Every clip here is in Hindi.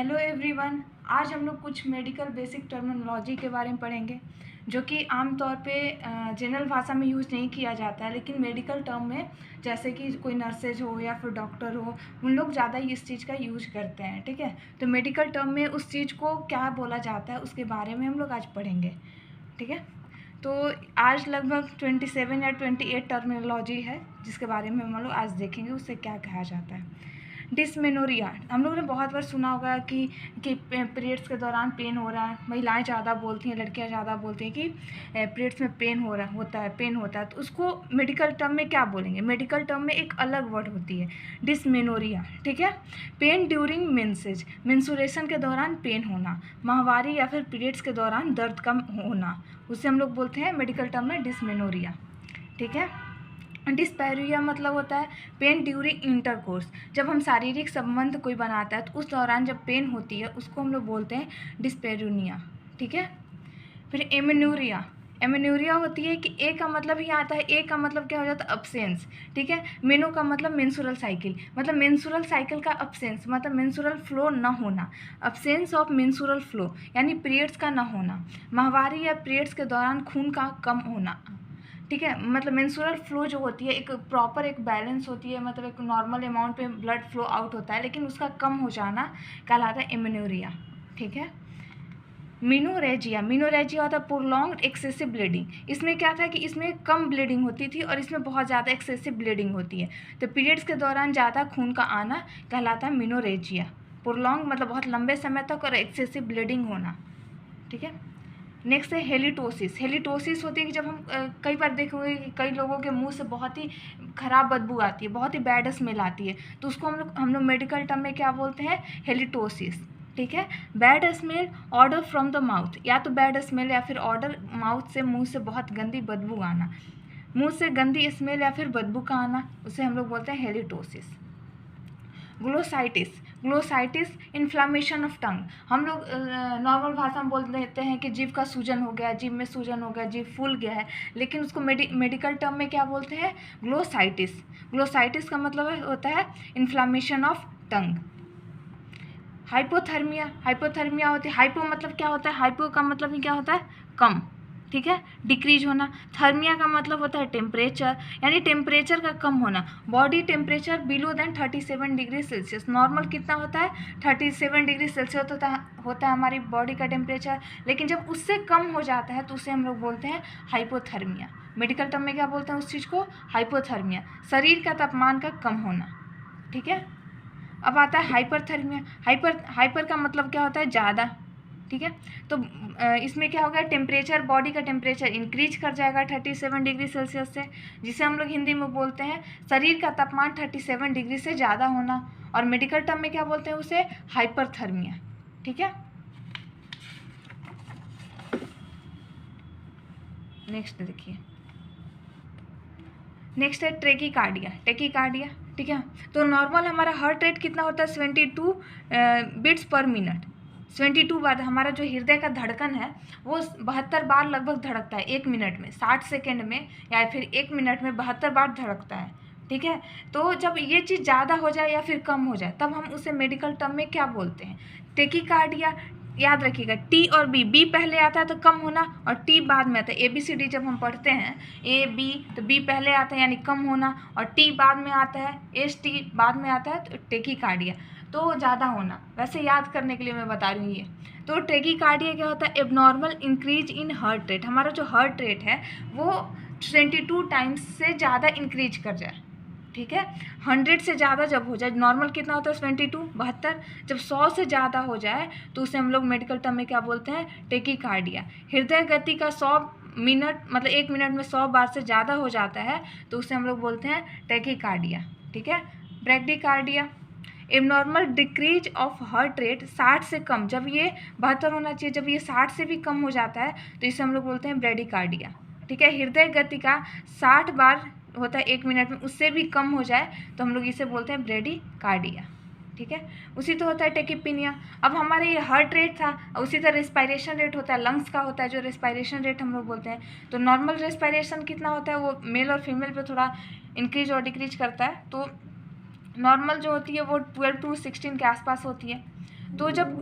Hello everyone. आज हम लोग कुछ मेडिकल बेसिक टर्मिनोलॉजी के बारे में पढ़ेंगे जो कि आमतौर पे जनरल भाषा में यूज़ नहीं किया जाता है, लेकिन मेडिकल टर्म में जैसे कि कोई नर्सेज हो या फिर डॉक्टर हो, उन लोग ज़्यादा इस चीज़ का यूज करते हैं। ठीक है, तो मेडिकल टर्म में उस चीज़ को क्या बोला जाता है उसके बारे में हम लोग आज पढ़ेंगे। ठीक है, तो आज लगभग 27 या 28 टर्मिनोलॉजी है जिसके बारे में हम लोग आज देखेंगे उससे क्या कहा जाता है। डिसमेनोरिया हम लोगों ने बहुत बार सुना होगा कि पीरियड्स के दौरान पेन हो रहा है। महिलाएं ज़्यादा बोलती हैं, लड़कियां ज़्यादा बोलती हैं कि पीरियड्स में पेन पेन होता है। तो उसको मेडिकल टर्म में क्या बोलेंगे? मेडिकल टर्म में एक अलग वर्ड होती है, डिसमेनोरिया। ठीक है, पेन ड्यूरिंग मेंसेज, मेंसुरेशन के दौरान पेन होना, माहवारी या फिर पीरियड्स के दौरान दर्द कम होना, उसे हम लोग बोलते हैं मेडिकल टर्म में डिसमेनोरिया। ठीक है, डिस्पैरिया मतलब होता है पेन ड्यूरिंग इंटरकोर्स, जब हम शारीरिक संबंध कोई बनाता है तो उस दौरान जब पेन होती है उसको हम लोग बोलते हैं डिस्पेरूनिया। ठीक है, फिर एमेन्यूरिया। एमेन्यूरिया होती है कि ए का मतलब ही आता है, ए का मतलब क्या हो जाता है? अब्सेंस। ठीक है, मेनो का मतलब मेंसुरल साइकिल, मतलब मेंसुरल साइकिल का अब्सेंस, मतलब मेंसुरल फ्लो न होना, अब्सेंस ऑफ मेंसुरल फ्लो यानी पीरियड्स का न होना, माहवारी या पीरियड्स के दौरान खून का कम होना। ठीक है, मतलब मेंसुरल फ्लो जो होती है एक प्रॉपर एक बैलेंस होती है, मतलब एक नॉर्मल अमाउंट पे ब्लड फ्लो आउट होता है, लेकिन उसका कम हो जाना कहलाता है एमेन्यूरिया। ठीक है, मीनोरेजिया। मीनोरेजिया होता है प्रोलॉन्ग्ड एक्सेसिव ब्लीडिंग। इसमें क्या था कि इसमें कम ब्लीडिंग होती थी और इसमें बहुत ज़्यादा एक्सेसिव ब्लीडिंग होती है, तो पीरियड्स के दौरान ज़्यादा खून का आना कहलाता है मीनोरेजिया। प्रोलॉन्ग मतलब बहुत लंबे समय तक और एक्सेसिव ब्लीडिंग होना। ठीक है, नेक्स्ट है हेलिटोसिस। हेलिटोसिस होती है कि जब हम कई बार देखोगे कि कई लोगों के मुंह से बहुत ही ख़राब बदबू आती है, बहुत ही बैड स्मेल आती है, तो उसको हम लोग मेडिकल टर्म में क्या बोलते हैं? हेलिटोसिस। ठीक है, bad smell order from the mouth, या तो बैड स्मेल या फिर ऑर्डर माउथ से, मुंह से बहुत गंदी बदबू आना, मुंह से गंदी स्मेल या फिर बदबू का आना, उसे हम लोग बोलते हैं halitosis. Glossitis. Glossitis inflammation of tongue. हम लोग नॉर्मल भाषा में बोल देते हैं कि जीभ का सूजन हो गया, जीभ में सूजन हो गया, जीभ फूल गया है, लेकिन उसको मेडिकल टर्म में क्या बोलते हैं? ग्लोसाइटिस। ग्लोसाइटिस का मतलब होता है inflammation of tongue. Hypothermia. Hypothermia होती है, हाइपो मतलब क्या होता है? हाइपो का मतलब ही क्या होता है? कम। ठीक है, डिक्रीज होना। थर्मिया का मतलब होता है टेम्परेचर, यानी टेम्परेचर का कम होना। Body temperature below than 37 degree celsius. Normal कितना होता है? 37 डिग्री सेल्सियस होता है हमारी बॉडी का टेम्परेचर, लेकिन जब उससे कम हो जाता है तो उसे हम लोग बोलते हैं हाइपोथर्मिया। मेडिकल टर्म में क्या बोलते हैं उस चीज़ को? हाइपोथर्मिया, शरीर का तापमान का कम होना। ठीक है, अब आता है हाइपरथर्मिया। हाइपर का मतलब क्या होता है? ज़्यादा। ठीक है, तो इसमें क्या होगा? टेम्परेचर, बॉडी का टेम्परेचर इंक्रीज कर जाएगा 37 डिग्री सेल्सियस से, जिसे हम लोग हिंदी में बोलते हैं शरीर का तापमान 37 डिग्री से ज़्यादा होना, और मेडिकल टर्म में क्या बोलते हैं उसे? हाइपरथर्मिया। ठीक है, नेक्स्ट देखिए, नेक्स्ट है ट्रेकीकार्डिया। टेकीकार्डिया। ठीक है, तो नॉर्मल हमारा हार्ट रेट कितना होता है? 72 बीट्स पर मिनट। 72 बार हमारा जो हृदय का धड़कन है वो 72 बार लगभग धड़कता है एक मिनट में, 60 सेकेंड में या फिर एक मिनट में 72 बार धड़कता है। ठीक है, तो जब ये चीज़ ज़्यादा हो जाए या फिर कम हो जाए तब हम उसे मेडिकल टर्म में क्या बोलते हैं? टेकीकार्डिया। याद रखिएगा, टी और बी, बी पहले आता है तो कम होना और टी बाद में आता है। ABCD जब हम पढ़ते हैं A B तो B पहले आता है यानी कम होना, और T बाद में आता है, ST बाद में आता है, तो टेकीकार्डिया तो ज़्यादा होना। वैसे याद करने के लिए मैं बता रही हूँ ये। तो टेकीकार्डिया क्या होता है? Abnormal increase in heart rate. हमारा जो हार्ट रेट है वो 22 टाइम्स से ज़्यादा इंक्रीज कर जाए। ठीक है, 100 से ज़्यादा जब हो जाए, नॉर्मल कितना होता है? 72 72, जब 100 से ज़्यादा हो जाए तो उसे हम लोग मेडिकल टर्म में क्या बोलते हैं? टेकीकार्डिया। हृदय गति का 100 मिनट मतलब एक मिनट में 100 बार से ज़्यादा हो जाता है तो उसे हम लोग बोलते हैं टेकीकार्डिया। ठीक है, bradycardia. Abnormal decrease of heart rate 60 से कम, जब ये 72 होना चाहिए, जब ये 60 से भी कम हो जाता है तो इसे हम लोग बोलते हैं ब्रैडिकार्डिया। ठीक है, हृदय गति का 60 बार होता है एक मिनट में, उससे भी कम हो जाए तो हम लोग इसे बोलते हैं ब्रैडिकार्डिया। ठीक है, उसी तो होता है टेकिपिनिया। अब हमारे ये हार्ट रेट था, उसी तरह रेस्पायरेशन रेट होता है, लंग्स का होता है जो रेस्पायरेशन रेट हम लोग बोलते हैं। तो नॉर्मल रेस्पायरेशन कितना होता है? वो मेल और फीमेल पे थोड़ा इंक्रीज और डिक्रीज करता है। तो नॉर्मल जो होती है वो 12 to 16 के आसपास होती है। तो जब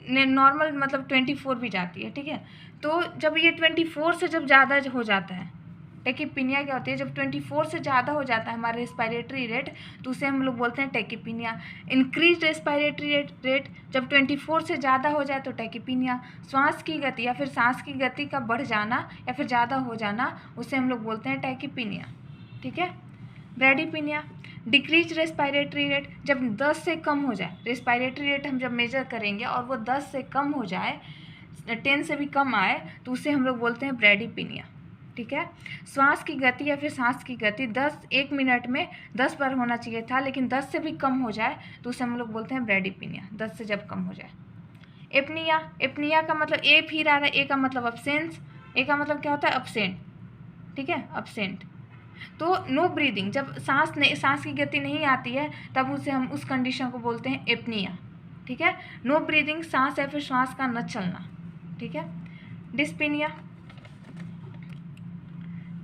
नॉर्मल मतलब 24 भी जाती है, ठीक है। तो जब ये 24 से जब ज़्यादा हो जाता है, टेकिपीनिया क्या होती है, जब 24 से ज़्यादा हो जाता है हमारा रेस्पिरेटरी रेट, तो उसे हम लोग बोलते हैं टेकिपीनिया। इंक्रीज रेस्पिरेटरी रेट जब 24 से ज़्यादा हो जाए तो टेकिपीनिया। श्वास की गति या फिर सांस की गति का बढ़ जाना या फिर ज़्यादा हो जाना, उसे हम लोग बोलते हैं टेकिपीनिया, ठीक है। ब्रैडीपीनिया, डिक्रीज रेस्पिरेटरी रेट जब 10 से कम हो जाए, रेस्पिरेटरी रेट हम जब मेजर करेंगे और वो 10 से कम हो जाए, 10 से भी कम आए, तो उसे हम लोग बोलते हैं ब्रैडीपीनिया, ठीक है। श्वास की गति या फिर सांस की गति 1 मिनट में 10 बार होना चाहिए था, लेकिन 10 से भी कम हो जाए तो उसे हम लोग बोलते हैं ब्रैडीपीनिया, 10 से जब कम हो जाए। एपनिया, एपनिया का मतलब ए फिर आ रहा है, ए का मतलब अब्सेंस, ए का मतलब क्या होता है, अब्सेंट, ठीक है, अब्सेंट। तो नो ब्रीदिंग, जब सांस की गति नहीं आती है तब उसे हम उस कंडीशन को बोलते हैं एपनिया, ठीक है। नो ब्रीदिंग, सांस या फिर श्वास का न चलना, ठीक है। डिस्पीनिया,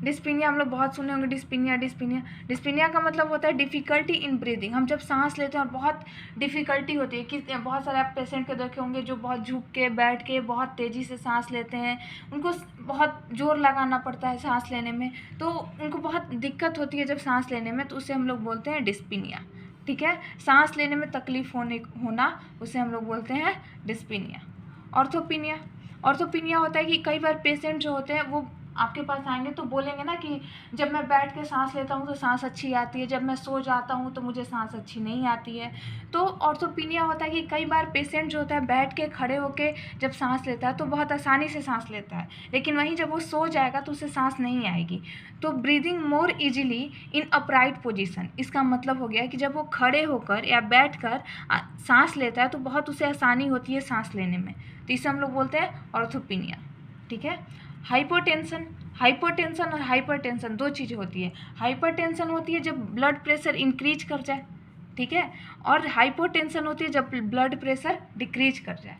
डिस्पीनिया हम लोग बहुत सुने होंगे, डिस्पीनिया डिस्पीनिया डिस्पीनिया का मतलब होता है डिफ़िकल्टी इन ब्रीदिंग। हम जब सांस लेते हैं और बहुत डिफ़िकल्टी होती है, कि बहुत सारे आप पेशेंट को देखे होंगे जो बहुत झुक के बैठ के बहुत तेज़ी से सांस लेते हैं, उनको बहुत जोर लगाना पड़ता है सांस लेने में, तो उनको बहुत दिक्कत होती है जब सांस लेने में, तो उसे हम लोग बोलते हैं डिस्पीनिया, ठीक है। सांस लेने में तकलीफ होना उसे हम लोग बोलते हैं डिस्पीनिया। ऑर्थोपीनिया, ऑर्थोपीनिया होता है कि कई बार पेशेंट जो होते हैं वो आपके पास आएंगे तो बोलेंगे ना कि जब मैं बैठ के सांस लेता हूँ तो सांस अच्छी आती है, जब मैं सो जाता हूँ तो मुझे सांस अच्छी नहीं आती है। तो ऑर्थोपीनिया होता है कि कई बार पेशेंट जो होता है बैठ के खड़े होके जब सांस लेता है तो बहुत आसानी से सांस लेता है, लेकिन वहीं जब वो सो जाएगा तो उसे सांस नहीं आएगी। तो ब्रीदिंग मोर इजीली इन अपराइट पोजीशन, इसका मतलब हो गया कि जब वो खड़े होकर या बैठ कर सांस लेता है तो बहुत उसे आसानी होती है सांस लेने में, तो इसे हम लोग बोलते हैं ऑर्थोपीनिया, ठीक है। हाइपोटेंशन, हाइपोटेंशन और हाइपरटेंशन दो चीज़ें होती है। हाइपरटेंशन होती है जब ब्लड प्रेशर इंक्रीज कर जाए, ठीक है, और हाइपोटेंशन होती है जब ब्लड प्रेशर डिक्रीज कर जाए,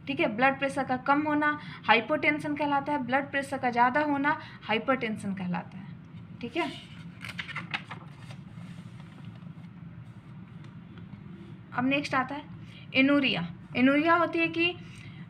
ठीक है। ब्लड प्रेशर का कम होना हाइपोटेंशन कहलाता है, ब्लड प्रेशर का ज़्यादा होना हाइपरटेंशन कहलाता है, ठीक है। अब नेक्स्ट आता है एनूरिया। एनूरिया होती है कि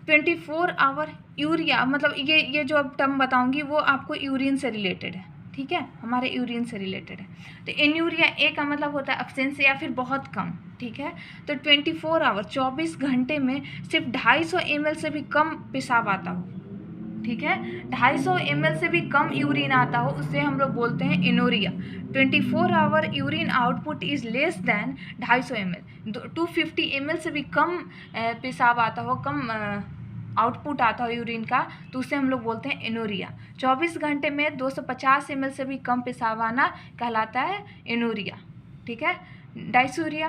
24 आवर यूरिया, मतलब ये जो अब टर्म बताऊंगी वो आपको यूरिन से रिलेटेड है, ठीक है, हमारे यूरिन से रिलेटेड है। तो एन्यूरिया ए का मतलब होता है एब्सेंस या फिर बहुत कम, ठीक है। तो 24 आवर 24 घंटे में सिर्फ 250 ml से भी कम पेशाब आता हो, ठीक है, 250 ml से भी कम यूरिन आता हो, उससे हम लोग बोलते हैं anuria. 24 hour urine output is less than 250 ml, 250 ml से भी कम पेशाब आता हो, कम आउटपुट आता हो यूरिन का, तो उसे हम लोग बोलते हैं एनोरिया। 24 घंटे में 250 ml से भी कम पेशाब आना कहलाता है एनोरिया, ठीक है। डायसूरिया,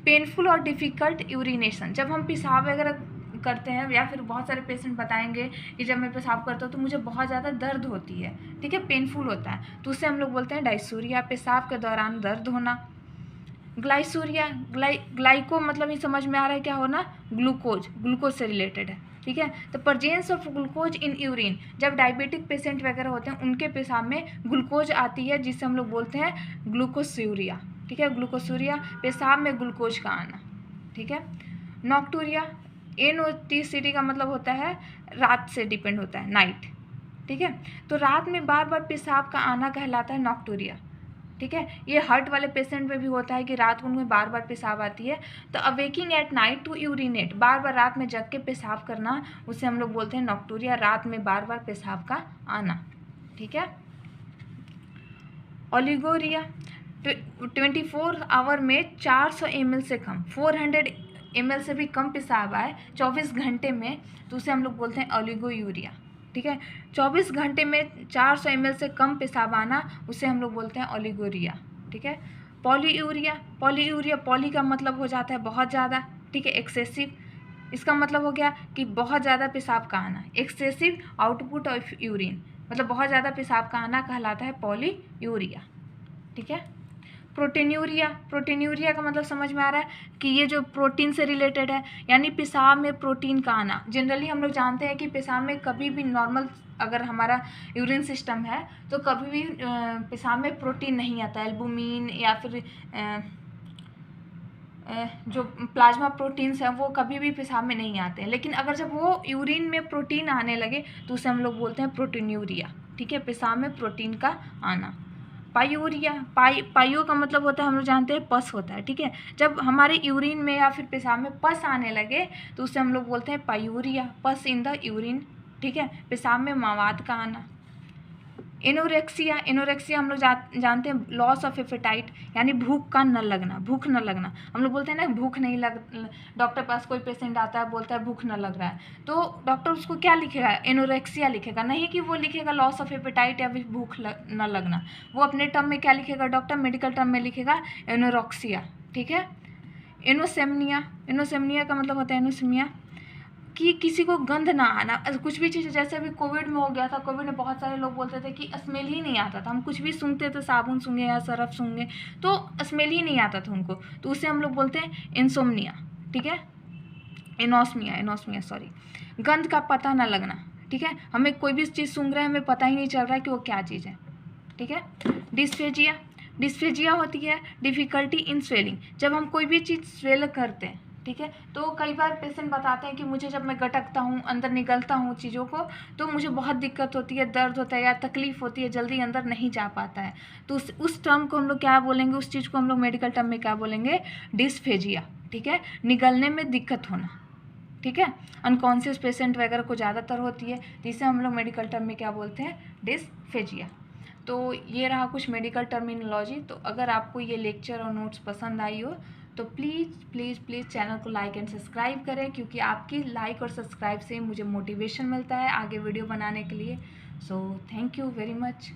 पेनफुल और डिफ़िकल्ट यूरिनेशन, जब हम पेशाब वगैरह करते हैं या फिर बहुत सारे पेशेंट बताएंगे कि जब मैं पेशाब करता हूँ तो मुझे बहुत ज़्यादा दर्द होती है, ठीक है, पेनफुल होता है, तो उसे हम लोग बोलते हैं डायसूरिया, पेशाब के दौरान दर्द होना। ग्लाइसूरिया, ग्लाइको मतलब ये समझ में आ रहा है क्या होना, ग्लूकोज, ग्लूकोज से रिलेटेड है, ठीक है। तो presence of glucose in urine, जब डायबिटिक पेशेंट वगैरह होते हैं उनके पेशाब में ग्लूकोज आती है जिससे हम लोग बोलते हैं ग्लूकोसूरिया, ठीक है, ग्लूकोसूरिया, पेशाब में ग्लूकोज का आना, ठीक है। नॉक्टूरिया, NOTCT का मतलब होता है रात से डिपेंड होता है, नाइट, ठीक है। तो रात में बार बार पेशाब का आना कहलाता है नॉक्टूरिया, ठीक है। ये हार्ट वाले पेशेंट में भी होता है कि रात को उनमें बार बार पेशाब आती है, तो awaking at night to urinate, बार बार रात में जग के पेशाब करना, उसे हम लोग बोलते हैं नॉक्टूरिया, रात में बार बार पेशाब का आना, ठीक है। ओलिगोरिया, 24 आवर में 400 ml से कम, 400 ml से भी कम पेशाब आए 24 घंटे में, तो उसे हम लोग बोलते हैं ओलिगोयूरिया, ठीक है। 24 घंटे में 400 ml से कम पेशाब आना, उसे हम लोग बोलते हैं ओलिगोरिया, ठीक है। पॉलीयूरिया, पॉलीयूरिया, पॉली का मतलब हो जाता है बहुत ज़्यादा, ठीक है, एक्सेसिव, इसका मतलब हो गया कि बहुत ज़्यादा पेशाब का आना, एक्सेसिव आउटपुट ऑफ यूरिन, मतलब बहुत ज़्यादा पेशाब का आना कहलाता है पॉलीयूरिया, ठीक है। प्रोटीन्यूरिया, प्रोटीन्यूरिया का मतलब समझ में आ रहा है कि ये जो प्रोटीन से रिलेटेड है, यानी पेशाब में प्रोटीन का आना। जनरली हम लोग जानते हैं कि पेशाब में कभी भी नॉर्मल अगर हमारा यूरिन सिस्टम है तो कभी भी पेशाब में प्रोटीन नहीं आता है, एल्बुमिन या फिर जो प्लाज्मा प्रोटीन्स हैं वो कभी भी पेशाब में नहीं आते हैं, लेकिन अगर जब वो यूरिन में प्रोटीन आने लगे तो उसे हम लोग बोलते हैं प्रोटीन्यूरिया। ठीक है, पेशाब में प्रोटीन का आना। पायूरिया, पाइयो का मतलब होता है, हम लोग जानते हैं पस होता है। ठीक है, जब हमारे यूरिन में या फिर पेशाब में पस आने लगे तो उसे हम लोग बोलते हैं पायूरिया, पस इन द यूरिन। ठीक है, पेशाब में मवाद का आना। एनोरेक्सिया, एनोरेक्सिया हम लोग जानते हैं लॉस ऑफ एपेटाइट, यानी भूख का न लगना, भूख न लगना। हम लोग बोलते हैं ना भूख नहीं लग, डॉक्टर पास कोई पेशेंट आता है बोलता है भूख न लग रहा है, तो डॉक्टर उसको क्या लिखेगा? एनोरेक्सिया लिखेगा, नहीं कि वो लिखेगा लॉस ऑफ एपेटाइट या फिर भूख न लगना। वो अपने टर्म में क्या लिखेगा डॉक्टर? मेडिकल टर्म में लिखेगा एनोरेक्सिया। ठीक है, एनोसेम्निया, एनोसेम्निया का मतलब होता है एनोसेमिया कि किसी को गंध ना आना, कुछ भी चीज़। जैसे अभी कोविड में हो गया था, कोविड में बहुत सारे लोग बोलते थे कि स्मेल ही नहीं आता था, हम कुछ भी सूंघते थे, साबुन सूंघे या सरफ सूंघे तो स्मेल ही नहीं आता था उनको, तो उसे हम लोग बोलते हैं इंसोम्निया। ठीक है, एनोस्मिया, एनोस्मिया सॉरी, गंध का पता ना लगना। ठीक है, हमें कोई भी चीज़ सूंघ रहे हैं, हमें पता ही नहीं चल रहा है कि वो क्या चीज़ है। ठीक है, डिस्फेजिया, डिस्फेजिया होती है डिफ़िकल्टी इन स्वेलिंग, जब हम कोई भी चीज़ स्वेल करते हैं। ठीक है, तो कई बार पेशेंट बताते हैं कि मुझे जब मैं गटकता हूँ, अंदर निगलता हूँ चीज़ों को, तो मुझे बहुत दिक्कत होती है, दर्द होता है या तकलीफ़ होती है, जल्दी अंदर नहीं जा पाता है। तो उस टर्म को हम लोग क्या बोलेंगे? उस चीज़ को हम लोग मेडिकल टर्म में क्या बोलेंगे? डिस्फेजिया। ठीक है, निगलने में दिक्कत होना। ठीक है, अनकॉन्शियस पेशेंट वगैरह को ज़्यादातर होती है, जिसे हम लोग मेडिकल टर्म में क्या बोलते हैं? डिस्फेजिया। तो ये रहा कुछ मेडिकल टर्मिनोलॉजी। तो अगर आपको ये लेक्चर और नोट्स पसंद आई हो तो प्लीज़ प्लीज़ प्लीज़ चैनल को लाइक एंड सब्सक्राइब करें, क्योंकि आपकी लाइक और सब्सक्राइब से मुझे मोटिवेशन मिलता है आगे वीडियो बनाने के लिए। So thank you very much.